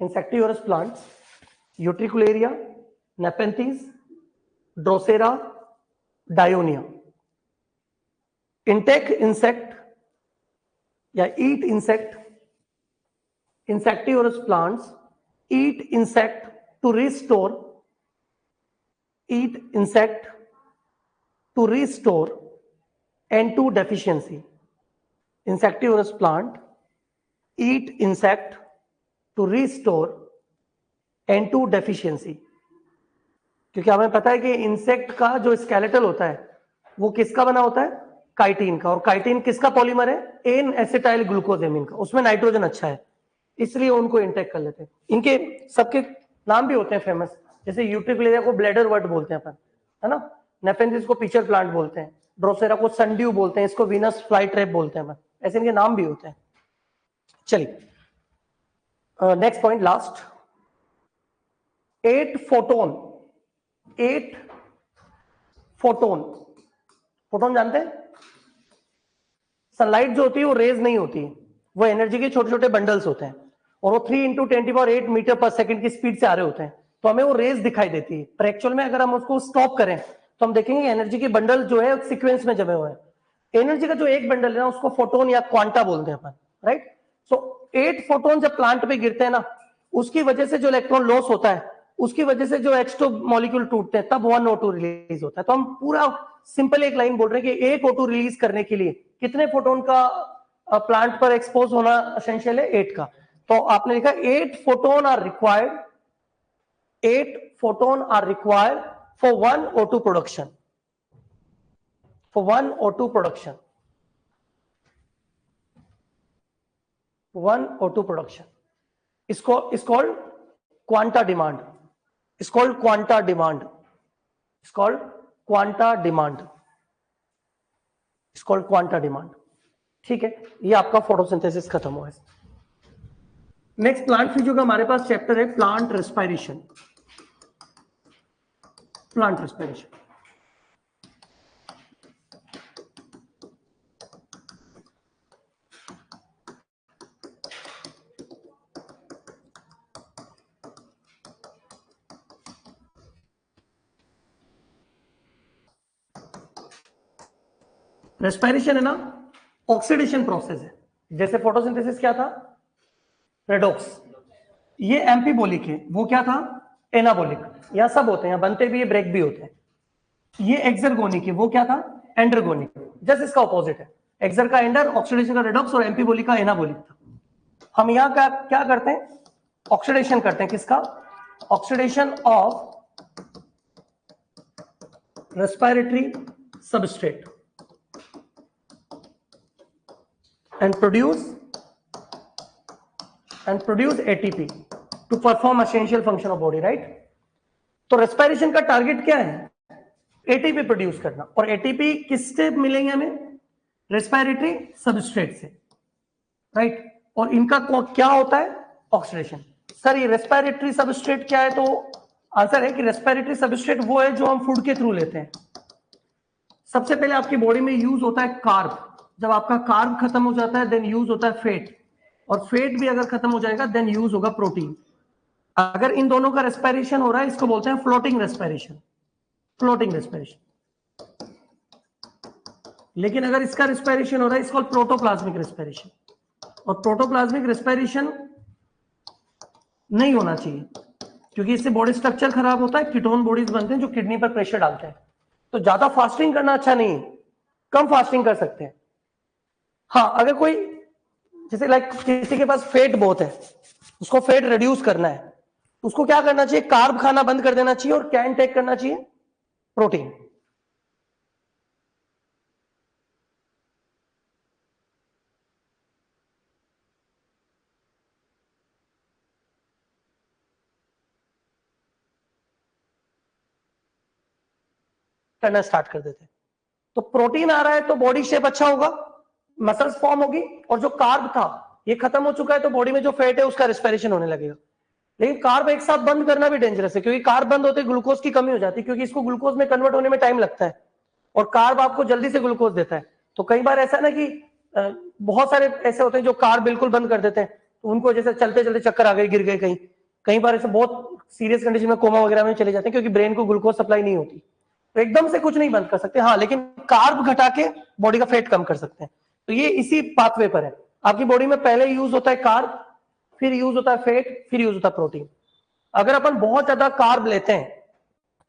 Insectivorous plants utricularia, Nepenthes, Drosera, Dionaea. Intake insect या ईट insect, insectivorous plants eat insect to restore N2 deficiency. Insectivorous plant eat insect to restore N2 deficiency. क्योंकि हमें पता है कि insect का जो skeletal होता है वो किसका बना होता है? काइटिन का। और काइटिन किसका पॉलीमर है? एन एसिटाइल ग्लूकोजेमिन का। उसमें नाइट्रोजन अच्छा है, इसलिए उनको इंटेक कर लेते हैं। इनके सबके नाम भी होते हैं फेमस, जैसे यूट्रिकुलेरिया को ब्लैडर वर्ट बोलते हैं अपन, है ना। नेपेंथिस को पिचर प्लांट बोलते हैं, ड्रोसेरा को सनड्यू बोलते हैं, इसको वीनस फ्लाई ट्रैप बोलते हैं अपन, ऐसे इनके नाम भी होते हैं। चलिए, नेक्स्ट पॉइंट, लास्ट, 8 फोटोन जानते हैं? सनलाइट जो होती है वो रेज नहीं होती, वो एनर्जी के छोटे छोटे बंडल्स होते हैं, और वो 3 × 10⁸ मीटर पर सेकंड की स्पीड से आ रहे होते हैं। तो हमें वो रेज दिखाई देती है, पर एक्चुअल में अगर हम उसको स्टॉप करें तो हम देखेंगे एनर्जी के बंडल जो है सीक्वेंस में जमे हुए हैं। एनर्जी का जो एक बंडल है ना उसको फोटोन या क्वांटा बोलते हैं अपन, राइट। सो 8 फोटोन जब प्लांट पे गिरते हैं ना, उसकी वजह से जो इलेक्ट्रॉन लॉस होता है, उसकी वजह से जो H2 मॉलिक्यूल टूटते हैं, तब 1 O2 रिलीज होता है। तो हम पूरा सिंपल एक लाइन बोल रहे हैं कि एक O2 रिलीज करने के लिए कितने फोटोन का प्लांट पर एक्सपोज होना एसेंशियल है, 8 का। तो आपने लिखा 8 photon are required, 8 photon are required for 1 O2 production. For 1 O2 production. 1 O2 production. It's called quanta demand. It's called quanta demand. It's called quanta demand. It's called quanta demand. ठीक है, ये आपका photosynthesis खत्म हुआ है। Next plant physio का हमारे पास chapter है plant respiration. Plant respiration, respiration है ना, ऑक्सीडेशन प्रोसेस है। जैसे फोटोसिंथेसिस क्या था, रेडॉक्स, ये एम्फीबोलिक है, वो क्या था, एनाबोलिक। यहां सब होते हैं, बनते भी है, ब्रेक भी होते हैं। ये एक्सर्गोनिक है, वो क्या था, एंडरगोनिक। जस्ट इसका ऑपोजिट है, एक्सर का एंडर, ऑक्सीडेशन का रेडॉक्स, और एम्फीबोलिक का एनाबोलिक था। हम यहां क्या करते हैं, ऑक्सीडेशन करते हैं, किसका, oxidation of respiratory substrate and produce ATP to perform essential function of body, right। तो रेस्पिरेशन का टारगेट क्या है, एटीपी प्रोड्यूस करना। और एटीपी किससे मिलेंगे हमें, रेस्पिरेटरी सबस्ट्रेट से, राइट। और इनका क्या होता है, ऑक्सीडेशन। सर ये रेस्पिरेटरी सबस्ट्रेट क्या है, तो आंसर है कि रेस्पिरेटरी सबस्ट्रेट वो है जो हम फूड के थ्रू लेते हैं। सबसे पहले आपकी बॉडी में यूज होता है कार्ब, जब आपका कार्ब खत्म हो जाता है देन यूज होता है फेट, और फेट भी अगर खत्म हो जाएगा देन यूज होगा प्रोटीन। अगर इन दोनों का रेस्पिरेशन हो रहा है, इसको बोलते हैं फ्लोटिंग रेस्पिरेशन, फ्लोटिंग रेस्पिरेशन। लेकिन अगर इसका रेस्पिरेशन हो रहा है, इसको प्रोटोप्लाज्मिक रेस्पिरेशन। और प्रोटोप्लाज्मिक रेस्पिरेशन नहीं होना चाहिए, क्योंकि इससे बॉडी स्ट्रक्चर खराब होता है, कीटोन बॉडीज बनते हैं जो किडनी पर प्रेशर डालते हैं। तो ज्यादा फास्टिंग करना अच्छा नहीं है, कम फास्टिंग कर सकते हैं। हाँ, अगर कोई जैसे लाइक किसी के पास फेट बहुत है, उसको फेट रिड्यूस करना है, तो उसको क्या करना चाहिए, कार्ब खाना बंद कर देना चाहिए और क्या इनटेक करना चाहिए, प्रोटीन। करना स्टार्ट कर देते हैं, तो प्रोटीन आ रहा है तो बॉडी शेप अच्छा होगा, मसल्स फॉर्म होगी, और जो कार्ब था ये खत्म हो चुका है, तो बॉडी में जो फैट है उसका रेस्पिरेशन होने लगेगा। लेकिन कार्ब एक साथ बंद करना भी डेंजरस है, क्योंकि कार्ब बंद होते ग्लूकोज की कमी हो जाती है, क्योंकि इसको ग्लूकोज में कन्वर्ट होने में टाइम लगता है, और कार्ब आपको जल्दी से ग्लूकोज देता है। तो कई बार ऐसा ना कि बहुत सारे ऐसे होते हैं जो कार्ब बिल्कुल बंद कर देते हैं, तो उनको जैसे चलते चलते चक्कर आ गए, गिर गए कहीं, कई बार ऐसे बहुत सीरियस कंडीशन में कोमा वगैरह में चले जाते हैं, क्योंकि ब्रेन को ग्लूकोज सप्लाई नहीं होती। तो एकदम से कुछ नहीं बंद कर सकते, हाँ, लेकिन कार्ब घटा के बॉडी का फेट कम कर सकते हैं। तो ये इसी पाथवे पर है, आपकी बॉडी में पहले यूज होता है कार्ब, फिर यूज होता है फेट, फिर यूज होता है प्रोटीन। अगर अपन बहुत ज्यादा कार्ब लेते हैं,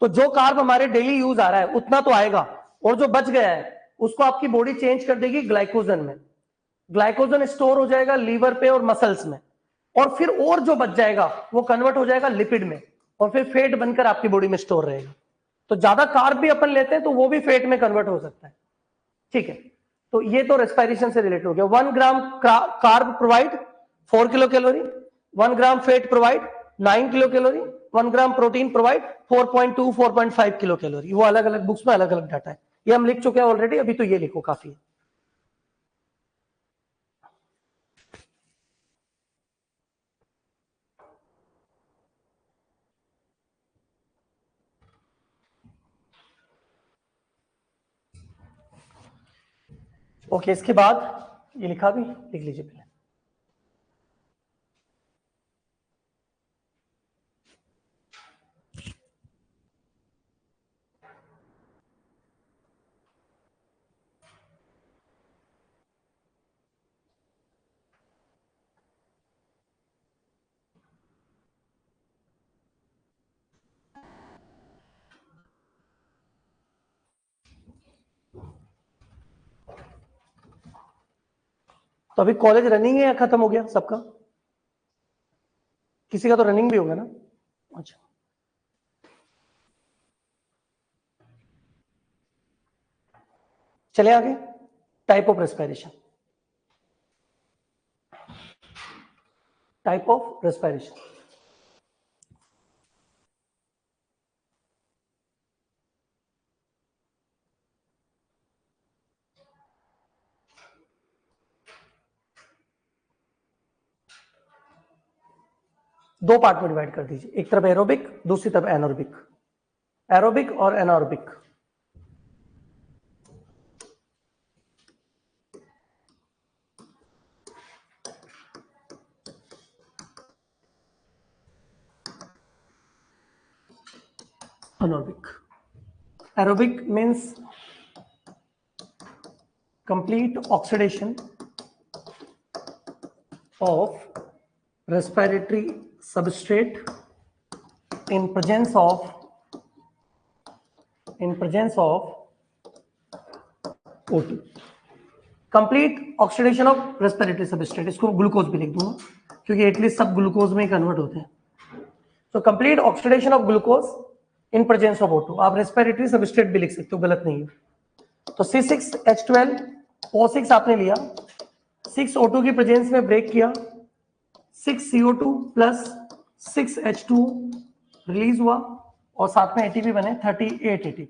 तो जो कार्ब हमारे डेली यूज आ रहा है उतना तो आएगा, और जो बच गया है उसको आपकी बॉडी चेंज कर देगी ग्लाइकोजन में। ग्लाइकोजन स्टोर हो जाएगा लीवर पे और मसल्स में, और फिर और जो बच जाएगा वो कन्वर्ट हो जाएगा लिपिड में, और फिर फैट बनकर आपकी बॉडी में स्टोर रहेगा। तो ज्यादा कार्ब भी अपन लेते हैं तो वो भी फैट में कन्वर्ट हो सकता है, ठीक है। तो ये तो रेस्पिरेशन से रिलेटेड हो गया। 1 gram carb provide 4 kilo calorie, 1 gram fat provide 9 kilo calorie, 1 gram protein provide 4.2 4.5 kilo calorie. वो अलग अलग बुक्स में अलग अलग डाटा है, ये हम लिख चुके हैं ऑलरेडी, अभी तो ये लिखो काफी है। ओके, इसके बाद ये लिखा भी, लिख लीजिए पहले। तो अभी कॉलेज रनिंग है या खत्म हो गया सबका? किसी का तो रनिंग भी होगा ना? अच्छा, चले आगे। Type of respiration, type of respiration. दो पार्ट में डिवाइड कर दीजिए, एक तरफ एरोबिक, दूसरी तरफ एनोरबिक। एरोबिक और anaerobic. Anaerobic. Aerobic means complete oxidation of respiratory substrate in presence of O2. Complete oxidation of respiratory substrate, इसको ग्लूकोज भी लिख दूंगा क्योंकि एटलीस्ट सब ग्लूकोज में ही कन्वर्ट होते हैं। तो complete oxidation of glucose in presence of O2। आप रेस्पिरेटरी सबस्ट्रेट भी लिख सकते हो, गलत नहीं है। तो C6H12O6 आपने लिया, 6 O2 की प्रेजेंस में ब्रेक किया, 6 CO2 प्लस 6 H2 रिलीज हुआ और साथ में एटीपी बने 38 एटीपी।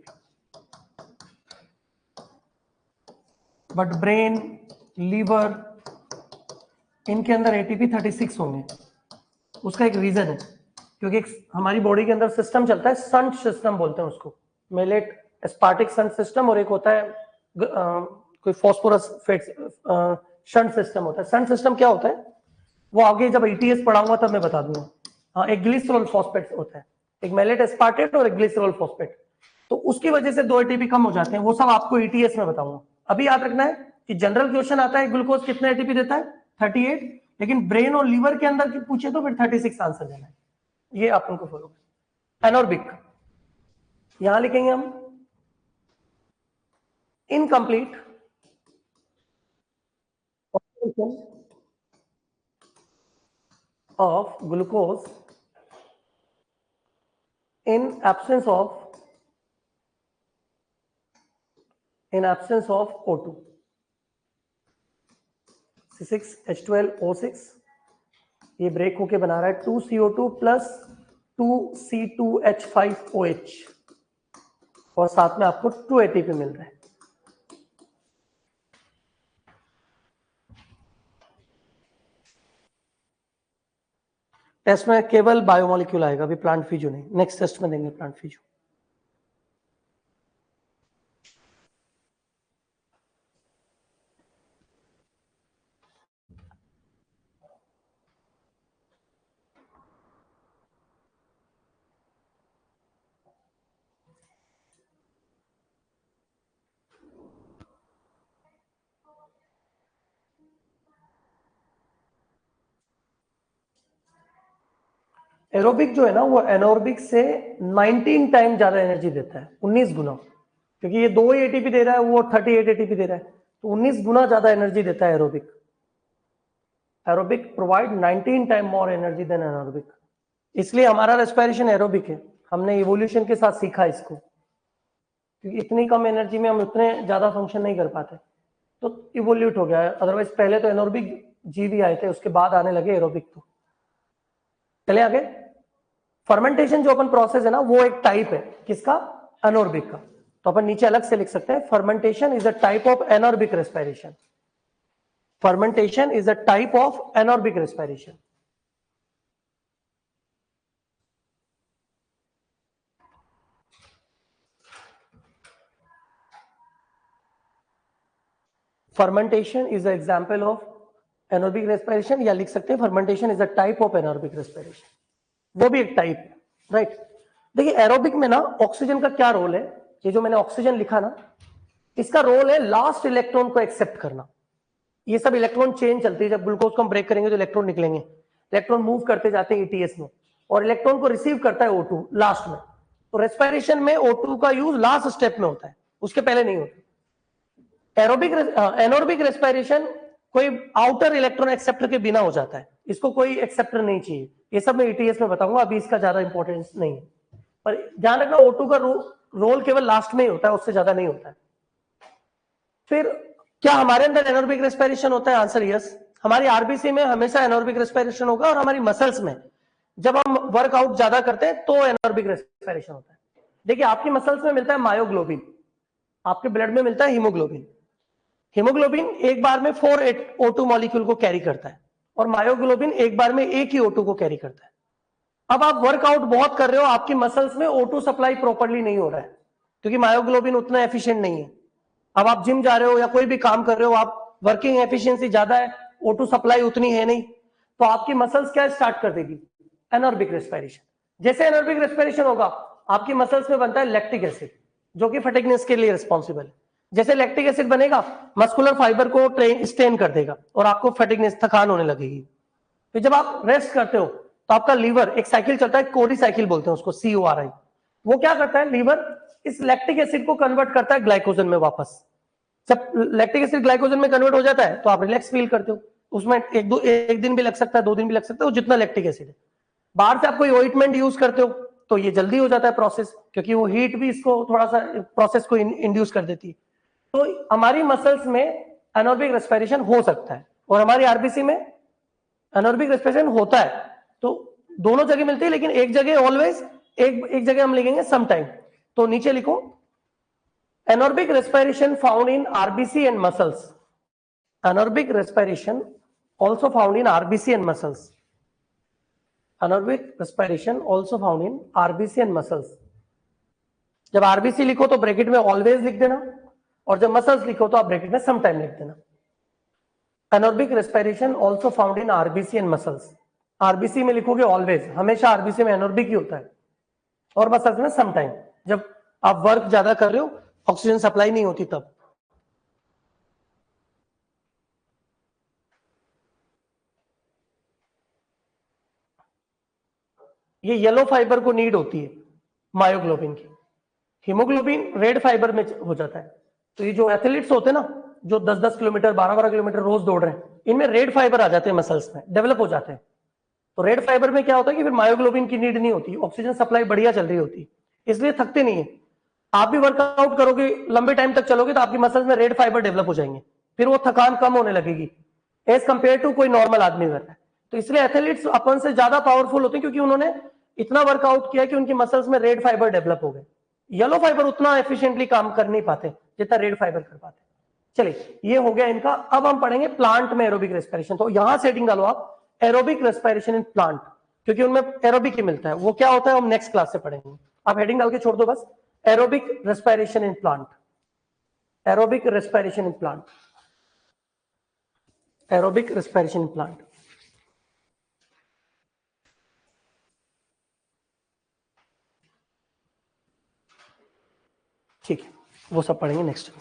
बट ब्रेन, लीवर, इनके अंदर एटीपी 36 होंगे। उसका एक रीजन है, क्योंकि हमारी बॉडी के अंदर सिस्टम चलता है, संट सिस्टम बोलते हैं उसको, मेलेट एस्पार्टिक संट सिस्टम, और एक होता है कोई फॉस्फोरस शंट सिस्टम होता है। शंट सिस्टम क्या होता है वो आगे जब ईटीएस पढ़ाऊंगा तब मैं बता दूंगा। हाँ, एक ग्लिसरॉल फॉस्फेट होता है, एक मेलेट एस्पार्टेट और एक ग्लिसरॉल फॉस्फेट, तो उसकी वजह से 2 एटीपी कम हो जाते हैं। वो सब आपको ईटीएस में बताऊंगा। अभी याद रखना है कि जनरल क्वेश्चन आता है ग्लूकोज कितना एटीपी देता है, 38, लेकिन ब्रेन और लीवर के अंदर पूछे तो फिर 36 आंसर देना है। ये आप उनको फॉलो करें। एनोरबिक यहां लिखेंगे हम, incomplete oxidation of glucose in absence of O2। C6H12O6 ये ब्रेक होके बना रहा है 2CO2 प्लस 2C2H5OH और साथ में आपको 2 एटीपी मिल रहा है। टेस्ट में केवल बायोमोलिक्यूल आएगा, अभी प्लांट फिजो नहीं। नेक्स्ट टेस्ट में देंगे प्लांट फिजो। एरोबिक जो है ना वो एनोरबिक से 19 टाइम ज्यादा एनर्जी देता है, 19 गुना, क्योंकि ये 2 ही एटीपी दे रहा है, वो 38 एटीपी दे रहा है, तो 19 गुना ज्यादा एनर्जी देता है aerobic. Aerobic provide 19 time more energy than anaerobic, इसलिए हमारा रेस्पिरेशन एरोबिक है। हमने इवोल्यूशन के साथ सीखा इसको, क्योंकि इतनी कम एनर्जी में हम उतने ज्यादा फंक्शन नहीं कर पाते, तो इवोल्यूट हो गया है। अदरवाइज पहले तो एनोरबिक जीव ही आए थे, उसके बाद आने लगे एरोबिक। तो चले आगे। फर्मेंटेशन जो अपन प्रोसेस है ना वो एक टाइप है किसका, एनोरबिक का। तो अपन नीचे अलग से लिख सकते हैं, fermentation is a type of anaerobic respiration. Fermentation is a type of anaerobic respiration. Fermentation is a example of anaerobic respiration, या लिख सकते हैं fermentation is a type of anaerobic respiration, वो भी एक टाइप है, राइट। देखिए एरोबिक में ना ऑक्सीजन का क्या रोल है, ये जो मैंने ऑक्सीजन लिखा ना, इसका रोल है लास्ट इलेक्ट्रॉन को एक्सेप्ट करना। ये सब इलेक्ट्रॉन चेन चलती है, जब ग्लूकोज को हम ब्रेक करेंगे तो इलेक्ट्रॉन निकलेंगे, इलेक्ट्रॉन मूव करते जाते हैं ईटीएस में, और इलेक्ट्रॉन को रिसीव करता है O2 लास्ट में। तो रेस्पिरेशन में O2 का यूज लास्ट स्टेप में होता है, उसके पहले नहीं होता। एरोबिक एनोरबिक रेस्पिरेशन कोई आउटर इलेक्ट्रॉन एक्सेप्टर के बिना हो जाता है, इसको कोई एक्सेप्टर नहीं चाहिए। ये सब मैं ईटीएस में बताऊंगा, अभी इसका ज्यादा इंपॉर्टेंस नहीं है। पर ध्यान रखना O2 का रोल केवल लास्ट में ही होता है, उससे ज्यादा नहीं होता है। फिर क्या हमारे अंदर एनारोबिक रेस्पिरेशन होता है? Answer yes. हमारी आरबीसी में हमेशा एनारोबिक रेस्पिरेशन होगा, और हमारी मसल्स में जब हम वर्कआउट ज्यादा करते हैं तो एनारोबिक रेस्पिरेशन होता है। देखिए आपकी मसल्स में मिलता है मायोग्लोबिन, आपके ब्लड में मिलता है हीमोग्लोबिन। हीमोग्लोबिन एक बार में 4 O2 मॉलिक्यूल को कैरी करता है, और मायोग्लोबिन एक बार में एक ही O2 को कैरी करता है। अब आप वर्कआउट बहुत कर रहे हो, आपकी मसल्स में O2 सप्लाई प्रॉपर्ली नहीं हो रहा है, क्योंकि मायोग्लोबिन उतना एफिशिएंट नहीं है। अब आप जिम जा रहे हो या कोई भी काम कर रहे हो, आप वर्किंग एफिशिएंसी ज्यादा है, O2 सप्लाई उतनी है नहीं, तो आपकी मसल्स क्या स्टार्ट कर देगी? Anaerobic respiration. जैसे एनारोबिक रेस्पिरेशन होगा, आपकी मसल्स में बनता है लैक्टिक एसिड, जो कि फटीगनेस के लिए रिस्पॉन्सिबल है। जैसे लैक्टिक एसिड बनेगा, मस्कुलर फाइबर को स्ट्रेन कर देगा और आपको फटीगनेस, थकान होने लगेगी। फिर जब आप रेस्ट करते हो तो आपका लीवर, एक साइकिल चलता है, कोरी साइकिल बोलते हैं उसको, CORI। वो क्या करता है? लीवर इस लैक्टिक एसिड को कन्वर्ट करता है ग्लाइकोजन में वापस। जब लैक्टिक एसिड ग्लाइकोजन में कन्वर्ट हो जाता है तो आप रिलैक्स फील करते हो। उसमें एक दिन भी लग सकता है, 2 दिन भी लग सकता है, जितना लैक्टिक एसिड है। बाहर से आप कोई ऑइंटमेंट यूज करते हो तो ये जल्दी हो जाता है प्रोसेस, क्योंकि वो हीट भी इसको थोड़ा सा प्रोसेस को इंड्यूस कर देती है। तो हमारी मसल्स में एनारोबिक रेस्पिरेशन हो सकता है, और हमारी आरबीसी में एनारोबिक रेस्पिरेशन होता है। तो दोनों जगह मिलती है, लेकिन एक जगह ऑलवेज, एक जगह हम लिखेंगे सम टाइम। तो नीचे लिखो anaerobic respiration found in RBC and muscles. Anaerobic respiration also found in RBC and muscles. Anaerobic respiration also found in RBC and muscles. जब RBC लिखो तो ब्रैकेट में ऑलवेज लिख देना, और जब मसल्स लिखो तो आप ब्रैकेट में सम टाइम लिख देना। Anaerobic respiration also found in RBC and muscles. RBC में लिखोगे ऑलवेज, हमेशा RBC में एनोरबिक ही होता है, और मसल्स में सम टाइम, जब आप वर्क ज्यादा कर रहे हो, ऑक्सीजन सप्लाई नहीं होती तब। ये येलो फाइबर को नीड होती है मायोग्लोबिन की, हीमोग्लोबिन रेड फाइबर में हो जाता है। तो ये जो एथलीट्स होते हैं ना, जो 10-10 किलोमीटर 12-12 किलोमीटर रोज दौड़ रहे हैं, इनमें रेड फाइबर आ जाते हैं, मसल्स में डेवलप हो जाते हैं। तो रेड फाइबर में क्या होता है कि फिर मायोग्लोबिन की नीड नहीं होती, ऑक्सीजन सप्लाई बढ़िया चल रही होती, इसलिए थकते नहीं है। आप भी वर्कआउट करोगे, लंबे टाइम तक चलोगे, तो आपकी मसल्स में रेड फाइबर डेवलप हो जाएंगे, फिर वो थकान कम होने लगेगी एज कंपेयर टू कोई नॉर्मल आदमी कर रहा है। तो इसलिए एथलीट्स अपन से ज्यादा पावरफुल होते हैं, क्योंकि उन्होंने इतना वर्कआउट किया कि उनकी मसल्स में रेड फाइबर डेवलप हो गए। येलो फाइबर उतना एफिशिएंटली काम कर नहीं पाते जितना रेड फाइबर कर पाते। चलिए, ये हो गया इनका। अब हम पढ़ेंगे प्लांट में एरोबिक रेस्पिरेशन। तो यहां सेटिंग डालो आप, एरोबिक रेस्पिरेशन इन प्लांट, क्योंकि उनमें एरोबिक ही मिलता है। वो क्या होता है हम नेक्स्ट क्लास से पढ़ेंगे। आप हेडिंग डाल के छोड़ दो बस, aerobic respiration in plant, aerobic respiration in plant, aerobic respiration in plant. ठीक है, वो सब पढ़ेंगे नेक्स्ट।